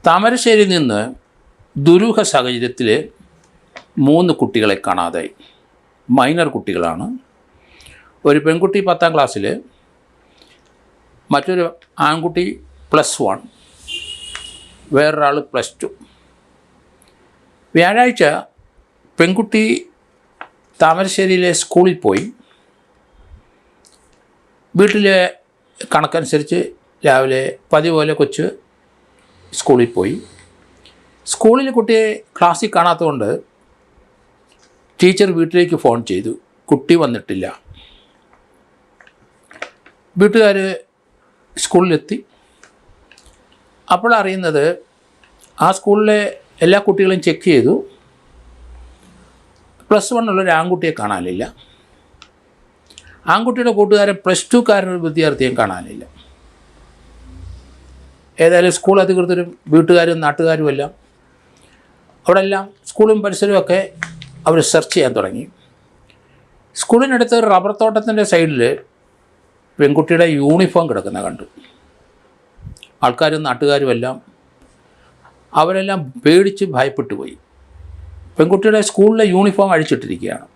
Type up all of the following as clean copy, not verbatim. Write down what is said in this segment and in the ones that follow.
താമരശ്ശേരിയിൽ നിന്ന് ദുരൂഹ സാഹചര്യത്തിൽ 3 കുട്ടികളെ കാണാതായി. മൈനർ കുട്ടികളാണ്. ഒരു പെൺകുട്ടി 10ാം ക്ലാസ്സിൽ, മറ്റൊരു ആൺകുട്ടി +1, വേറൊരാൾ +2. വ്യാഴാഴ്ച പെൺകുട്ടി താമരശ്ശേരിയിലെ സ്കൂളിൽ പോയി. വീട്ടിലെ കണക്കനുസരിച്ച് രാവിലെ പതിവ് പോലെ കൊച്ച് സ്കൂളിൽ പോയി. സ്കൂളിൽ കുട്ടിയെ ക്ലാസ്സിൽ കാണാത്തതുകൊണ്ട് ടീച്ചർ വീട്ടിലേക്ക് ഫോൺ ചെയ്തു. കുട്ടി വന്നിട്ടില്ല. വീട്ടുകാർ സ്കൂളിലെത്തി. അപ്പോഴറിയുന്നത് ആ സ്കൂളിലെ എല്ലാ കുട്ടികളെയും ചെക്ക് ചെയ്തു. +1 ഉള്ളൊരു ആൺകുട്ടിയെ കാണാനില്ല. ആൺകുട്ടിയുടെ കൂട്ടുകാരൻ +2കാരനൊരു വിദ്യാർത്ഥിയും കാണാനില്ല. ഏതായാലും സ്കൂൾ അധികൃതരും വീട്ടുകാരും നാട്ടുകാരുമെല്ലാം അവിടെ എല്ലാം സ്കൂളും പരിസരമൊക്കെ അവർ സെർച്ച് ചെയ്യാൻ തുടങ്ങി. സ്കൂളിനടുത്ത് ഒരു റബ്ബർ തോട്ടത്തിൻ്റെ സൈഡിൽ പെൺകുട്ടിയുടെ യൂണിഫോം കിടക്കുന്ന കണ്ടു. ആൾക്കാരും നാട്ടുകാരുമെല്ലാം അവരെല്ലാം പേടിച്ച് ഭയപ്പെട്ടു പോയി. പെൺകുട്ടിയുടെ സ്കൂളിലെ യൂണിഫോം അഴിച്ചിട്ടിരിക്കുകയാണ്.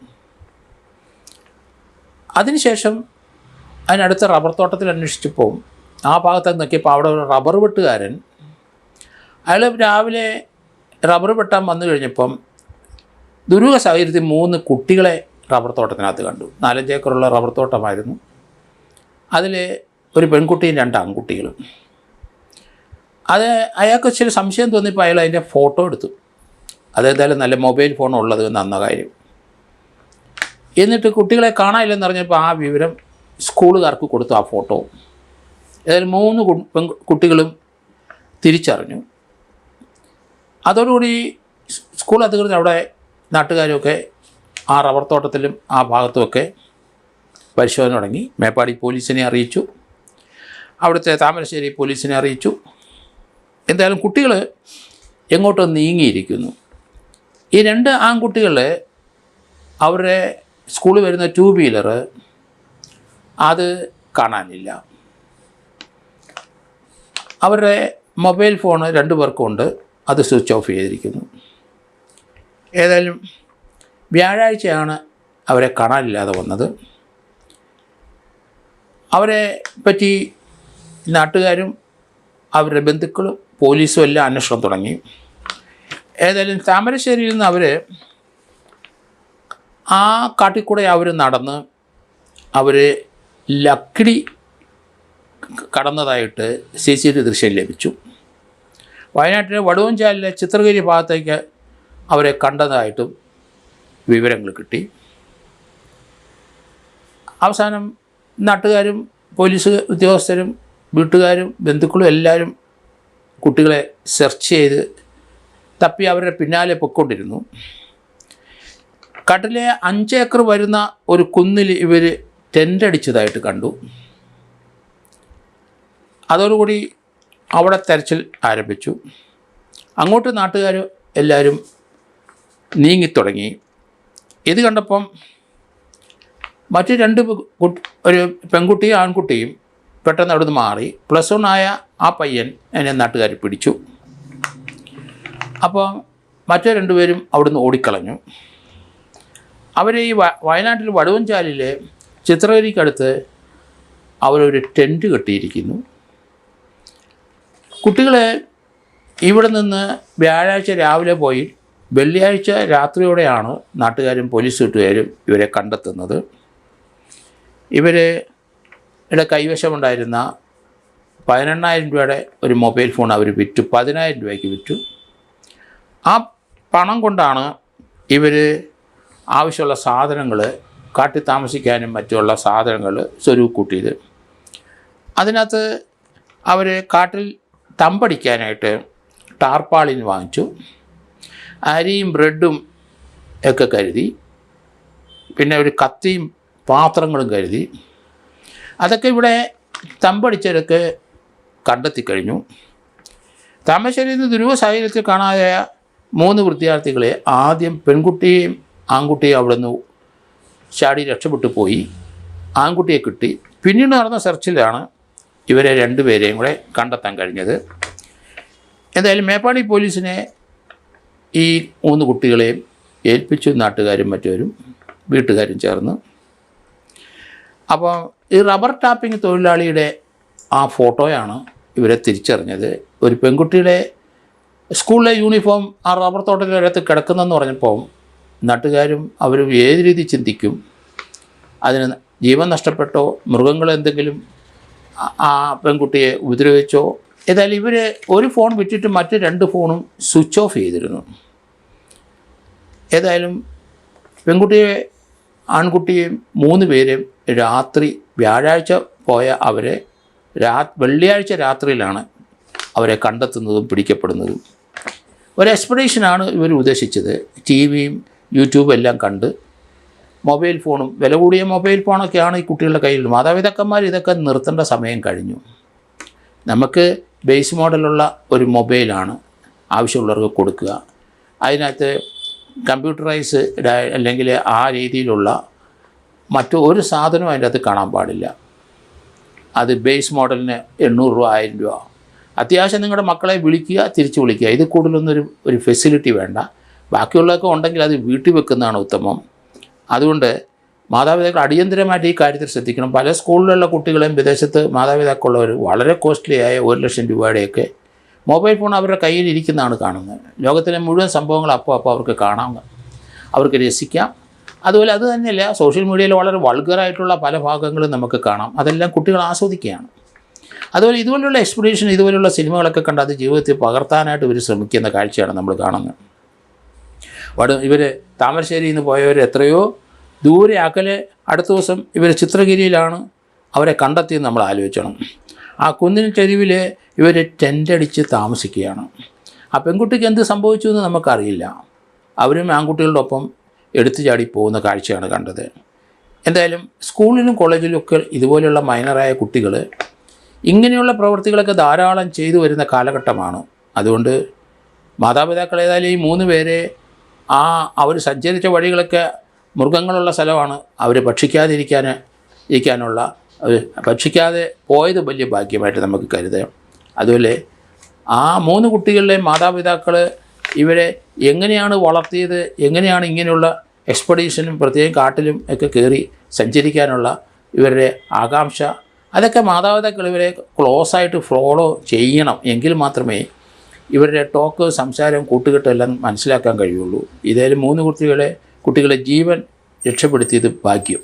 അതിനുശേഷം അതിനടുത്ത റബ്ബർ തോട്ടത്തിൽ അന്വേഷിച്ചപ്പോൾ ആ ഭാഗത്തേക്ക് നോക്കിയപ്പോൾ അവിടെ ഒരു റബ്ബർ വെട്ടുകാരൻ, അയാൾ രാവിലെ റബ്ബർ വെട്ടാൻ വന്നു കഴിഞ്ഞപ്പം ദുരൂഹ സാഹചര്യത്തിൽ 3 കുട്ടികളെ റബ്ബർ തോട്ടത്തിനകത്ത് കണ്ടു. 4-5 ഏക്കറുള്ള റബ്ബർ തോട്ടമായിരുന്നു. അതിൽ ഒരു പെൺകുട്ടിയും 2 ആൺകുട്ടികളും. അത് അയാൾക്ക് ചില സംശയം തോന്നിയപ്പോൾ അയാൾ അതിൻ്റെ ഫോട്ടോ എടുത്തു. അതെന്തായാലും നല്ല മൊബൈൽ ഫോൺ ഉള്ളത് നന്ന കാര്യം. എന്നിട്ട് കുട്ടികളെ കാണാനില്ലെന്ന് അറിഞ്ഞപ്പോൾ ആ വിവരം സ്കൂളുകാർക്ക് കൊടുത്തു. ആ ഫോട്ടോ ഏതായാലും 3 കുട്ടികളും തിരിച്ചറിഞ്ഞു. അതോടുകൂടി സ്കൂൾ അധികൃതർ അവിടെ നാട്ടുകാരുമൊക്കെ ആ റബ്ബർ തോട്ടത്തിലും ആ ഭാഗത്തുമൊക്കെ പരിശോധന തുടങ്ങി. മേപ്പാടി പോലീസിനെ അറിയിച്ചു, അവിടുത്തെ താമരശ്ശേരി പോലീസിനെ അറിയിച്ചു. എന്തായാലും കുട്ടികൾ എങ്ങോട്ടോ നീങ്ങിയിരിക്കുന്നു. ഈ 2 ആൺകുട്ടികൾ അവരുടെ സ്കൂളിൽ വരുന്ന 2 വീലർ അത് കാണാനില്ല. അവരുടെ മൊബൈൽ ഫോൺ 2 പേർക്കുണ്ട്, അത് സ്വിച്ച് ഓഫ് ചെയ്തിരിക്കുന്നു. ഏതായാലും വ്യാഴാഴ്ചയാണ് അവരെ കാണാനില്ലാതെ വന്നത്. അവരെ പറ്റി നാട്ടുകാരും അവരുടെ ബന്ധുക്കളും പോലീസും എല്ലാം അന്വേഷണം തുടങ്ങി. ഏതായാലും താമരശ്ശേരിയിൽ നിന്ന് അവർ ആ കാട്ടിക്കൂടെ അവർ നടന്ന് അവർ ലക്കിടി കടന്നതായിട്ട് CCTV ദൃശ്യം ലഭിച്ചു. വയനാട്ടിലെ വടുവഞ്ചാലിലെ ചിത്രഗിരി ഭാഗത്തേക്ക് അവരെ കണ്ടതായിട്ടും വിവരങ്ങൾ കിട്ടി. അവസാനം നാട്ടുകാരും പോലീസ് ഉദ്യോഗസ്ഥരും വീട്ടുകാരും ബന്ധുക്കളും എല്ലാവരും കുട്ടികളെ സെർച്ച് ചെയ്ത് തപ്പി അവരുടെ പിന്നാലെ പൊയ്ക്കൊണ്ടിരുന്നു. കാട്ടിലെ 5 ഏക്കർ വരുന്ന ഒരു കുന്നിൽ ഇവർ ടെൻ്റ് അടിച്ചതായിട്ട് കണ്ടു. അതോടുകൂടി അവിടെ തെരച്ചിൽ ആരംഭിച്ചു. അങ്ങോട്ട് നാട്ടുകാർ എല്ലാവരും നീങ്ങിത്തുടങ്ങി. ഇത് കണ്ടപ്പം മറ്റ് 2 ഒരു പെൺകുട്ടിയും ആൺകുട്ടിയും പെട്ടെന്ന് അവിടുന്ന് മാറി. +1 ആയ ആ പയ്യൻ എന്നെ നാട്ടുകാർ പിടിച്ചു. അപ്പോൾ മറ്റേ 2 പേരും അവിടുന്ന് ഓടിക്കളഞ്ഞു. അവർ ഈ വയനാട്ടിൽ വടുവഞ്ചാലിലെ ചിത്രഗിരിക്കടുത്ത് അവരൊരു ടെൻറ്റ് കെട്ടിയിരിക്കുന്നു. കുട്ടികളെ ഇവിടെ നിന്ന് വ്യാഴാഴ്ച രാവിലെ പോയി വെള്ളിയാഴ്ച രാത്രിയോടെയാണ് നാട്ടുകാരും പോലീസ് വീട്ടുകാരും ഇവരെ കണ്ടെത്തുന്നത്. ഇവരുടെ കൈവശമുണ്ടായിരുന്ന 18,000 രൂപയുടെ ഒരു മൊബൈൽ ഫോൺ അവർ വിറ്റു. 10,000 രൂപയ്ക്ക് വിറ്റു. ആ പണം കൊണ്ടാണ് ഇവർ ആവശ്യമുള്ള സാധനങ്ങൾ, കാട്ടിൽ താമസിക്കാനും മറ്റുള്ള സാധനങ്ങൾ സ്വരൂപക്കൂട്ടിയത്. അതിനകത്ത് അവർ കാട്ടിൽ തമ്പടിക്കാനായിട്ട് ടാർപ്പാളിൻ വാങ്ങിച്ചു. അരിയും ബ്രെഡും ഒക്കെ കരുതി. പിന്നെ ഒരു കത്തിയും പാത്രങ്ങളും കരുതി. അതൊക്കെ ഇവിടെ തമ്പടിച്ചവരൊക്കെ കണ്ടെത്തിക്കഴിഞ്ഞു. താമരശ്ശേരിയിൽ നിന്ന് ദുരൂഹ സാഹചര്യത്തിൽ കാണാതായ 3 വിദ്യാർത്ഥികളെ ആദ്യം പെൺകുട്ടിയെയും ആൺകുട്ടിയെയും അവിടെ നിന്ന് ചാടി രക്ഷപ്പെട്ടു പോയി. ആൺകുട്ടിയെ കിട്ടി. പിന്നീട് നടന്ന സെർച്ചിലാണ് ഇവരെ 2 പേരെയും കൂടെ കണ്ടെത്താൻ കഴിഞ്ഞത്. എന്തായാലും മേപ്പാടി പോലീസിനെ ഈ 3 കുട്ടികളെയും ഏൽപ്പിച്ചു നാട്ടുകാരും മറ്റവരും വീട്ടുകാരും ചേർന്ന്. അപ്പോൾ ഈ റബ്ബർ ടാപ്പിംഗ് തൊഴിലാളിയുടെ ആ ഫോട്ടോയാണ് ഇവരെ തിരിച്ചറിഞ്ഞത്. ഒരു പെൺകുട്ടിയുടെ സ്കൂളിലെ യൂണിഫോം ആ റബ്ബർ തോട്ടത്തിനകത്ത് കിടക്കുന്നതെന്ന് പറഞ്ഞപ്പോൾ നാട്ടുകാരും അവരും ഏത് രീതി ചിന്തിക്കും, അതിന് ജീവൻ നഷ്ടപ്പെട്ടോ മൃഗങ്ങളെന്തെങ്കിലും ആ പെൺകുട്ടിയെ ഉപദ്രവിച്ചോ. ഏതായാലും ഇവർ ഒരു ഫോൺ വിറ്റിട്ട് മറ്റ് 2 ഫോണും സ്വിച്ച് ഓഫ് ചെയ്തിരുന്നു. ഏതായാലും പെൺകുട്ടിയെ ആൺകുട്ടിയെയും 3 പേരെയും രാത്രി വ്യാഴാഴ്ച പോയ അവരെ വെള്ളിയാഴ്ച രാത്രിയിലാണ് അവരെ കണ്ടെത്തുന്നതും പിടിക്കപ്പെടുന്നതും. ഒരു എക്സ്പെഡീഷനാണ് ഇവർ ഉദ്ദേശിച്ചത്. ടി വിയും യൂട്യൂബും എല്ലാം കണ്ട് മൊബൈൽ ഫോണും വില കൂടിയ മൊബൈൽ ഫോണൊക്കെയാണ് ഈ കുട്ടികളുടെ കയ്യിൽ. മാതാപിതാക്കന്മാർ ഇതൊക്കെ നിർത്തേണ്ട സമയം കഴിഞ്ഞു. നമുക്ക് ബേസ് മോഡലുള്ള ഒരു മൊബൈലാണ് ആവശ്യമുള്ളവർക്ക് കൊടുക്കുക. അതിനകത്ത് കമ്പ്യൂട്ടറൈസ് അല്ലെങ്കിൽ ആ രീതിയിലുള്ള മറ്റു ഒരു സാധനവും അതിൻ്റെ അകത്ത് കാണാൻ പാടില്ല. അത് ബേസ് മോഡലിന് 800 രൂപ 1000 രൂപ. അത്യാവശ്യം നിങ്ങളുടെ മക്കളെ വിളിക്കുക, തിരിച്ച് വിളിക്കുക. ഇത് കൂടുതലൊന്നും ഒരു ഫെസിലിറ്റി വേണ്ട. ബാക്കിയുള്ളതൊക്കെ ഉണ്ടെങ്കിൽ അത് വീട്ടിൽ വെക്കുന്നതാണ് ഉത്തമം. അതുകൊണ്ട് മാതാപിതാക്കൾ അടിയന്തരമായിട്ട് ഈ കാര്യത്തിൽ ശ്രദ്ധിക്കണം. പല സ്കൂളിലുള്ള കുട്ടികളെയും വിദേശത്ത് മാതാപിതാക്കളുള്ളവർ വളരെ കോസ്റ്റ്ലിയായ 1 ലക്ഷം രൂപയുടെയൊക്കെ മൊബൈൽ ഫോൺ അവരുടെ കയ്യിൽ ഇരിക്കുന്നതാണ് കാണുന്നത്. ലോകത്തിലെ മുഴുവൻ സംഭവങ്ങൾ അപ്പോൾ അവർക്ക് കാണാം, അവർക്ക് രസിക്കാം. അതുപോലെ അത് തന്നെയല്ല, സോഷ്യൽ മീഡിയയിൽ വളരെ വൾഗറായിട്ടുള്ള പല ഭാഗങ്ങളും നമുക്ക് കാണാം. അതെല്ലാം കുട്ടികൾ ആസ്വദിക്കുകയാണ്. അതുപോലെ ഇതുപോലുള്ള എക്സ്പീരിയൻസ്, ഇതുപോലുള്ള സിനിമകളൊക്കെ കണ്ട് അത് ജീവിതത്തിൽ പകർത്താനായിട്ട് ഇവർ ശ്രമിക്കുന്ന കാഴ്ചയാണ് നമ്മൾ കാണുന്നത്. ഇവർ താമരശ്ശേരിയിൽ നിന്ന് പോയവർ എത്രയോ ദൂരെ അകലെ അടുത്ത ദിവസം ഇവർ ചിത്രഗിരിയിലാണ് അവരെ കണ്ടെത്തിയെന്ന് നമ്മൾ ആലോചിക്കണം. ആ കുന്നിൻ ചരിവിൽ ഇവർ ടെൻ്റടിച്ച് താമസിക്കുകയാണ്. ആ പെൺകുട്ടിക്ക് എന്ത് സംഭവിച്ചു എന്ന് നമുക്കറിയില്ല. അവരും ആൺകുട്ടികളുടെ ഒപ്പം എടുത്തു ചാടി പോകുന്ന കാഴ്ചയാണ് കണ്ടത്. എന്തായാലും സ്കൂളിലും കോളേജിലും ഒക്കെ ഇതുപോലെയുള്ള മൈനറായ കുട്ടികൾ ഇങ്ങനെയുള്ള പ്രവൃത്തികളൊക്കെ ധാരാളം ചെയ്തു വരുന്ന കാലഘട്ടമാണ്. അതുകൊണ്ട് മാതാപിതാക്കൾ ഏതായാലും ഈ 3 പേരെ അവർ സഞ്ചരിച്ച വഴികളൊക്കെ മൃഗങ്ങളുള്ള സ്ഥലമാണ്. അവർ ഭക്ഷിക്കാതെ പോയത് വലിയ ഭാഗ്യമായിട്ട് നമുക്ക് കരുതാം. അതുപോലെ ആ 3 കുട്ടികളുടെ മാതാപിതാക്കൾ ഇവരെ എങ്ങനെയാണ് വളർത്തിയത്, എങ്ങനെയാണ് ഇങ്ങനെയുള്ള എക്സ്പെഡീഷനും പ്രത്യേകം കാട്ടിലും ഒക്കെ കയറി സഞ്ചരിക്കാനുള്ള ഇവരുടെ ആകാംക്ഷ, അതൊക്കെ മാതാപിതാക്കൾ ഇവരെ ക്ലോസായിട്ട് ഫോളോ ചെയ്യണം. എങ്കിൽ മാത്രമേ ഇവരുടെ ടോക്ക്, സംസാരം, കൂട്ടുകെട്ടെല്ലാം മനസ്സിലാക്കാൻ കഴിയുള്ളൂ. ഇതേലും 3 കുട്ടികളെ ജീവൻ രക്ഷപ്പെടുത്തിയത് ഭാഗ്യം.